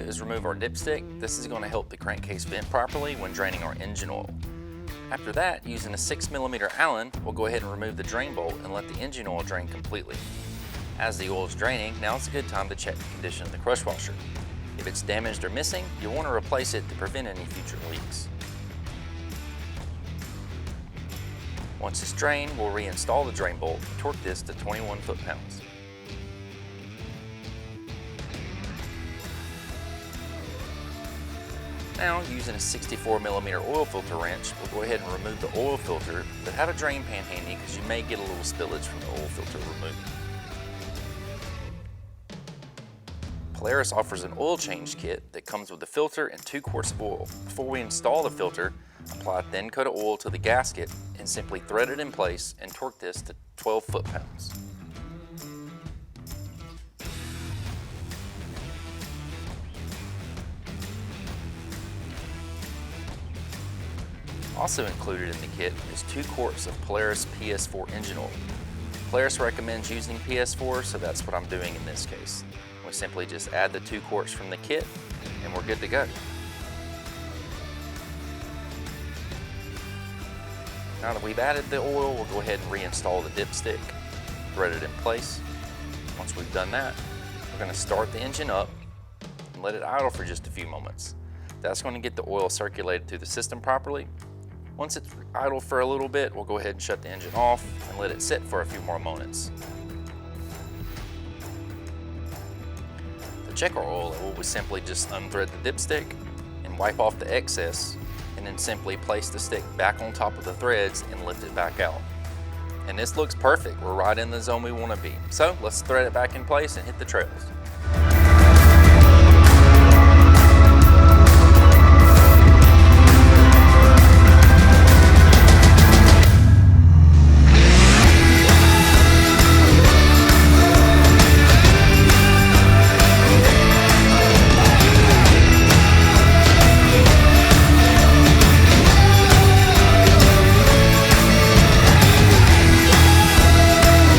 is remove our dipstick. This is going to help the crankcase vent properly when draining our engine oil. After that, using a 6mm Allen, we'll go ahead and remove the drain bolt and let the engine oil drain completely. As the oil is draining, now is a good time to check the condition of the crush washer. If it's damaged or missing, you'll want to replace it to prevent any future leaks. Once it's drained, we'll reinstall the drain bolt and torque this to 21 foot-pounds. Now, using a 64mm oil filter wrench, we'll go ahead and remove the oil filter, but have a drain pan handy because you may get a little spillage from the oil filter removed. Polaris offers an oil change kit that comes with the filter and 2 quarts of oil. Before we install the filter, apply a thin coat of oil to the gasket and simply thread it in place and torque this to 12 foot-pounds. Also included in the kit is 2 quarts of Polaris PS4 engine oil. Polaris recommends using PS4, so that's what I'm doing in this case. We simply just add the 2 quarts from the kit and we're good to go. Now that we've added the oil, we'll go ahead and reinstall the dipstick, thread it in place. Once we've done that, we're going to start the engine up and let it idle for just a few moments. That's going to get the oil circulated through the system properly. Once it's idle for a little bit, we'll go ahead and shut the engine off and let it sit for a few more moments. To check our oil level, we simply just unthread the dipstick and wipe off the excess, and then simply place the stick back on top of the threads and lift it back out. And this looks perfect. We're right in the zone we want to be. So let's thread it back in place and hit the trails.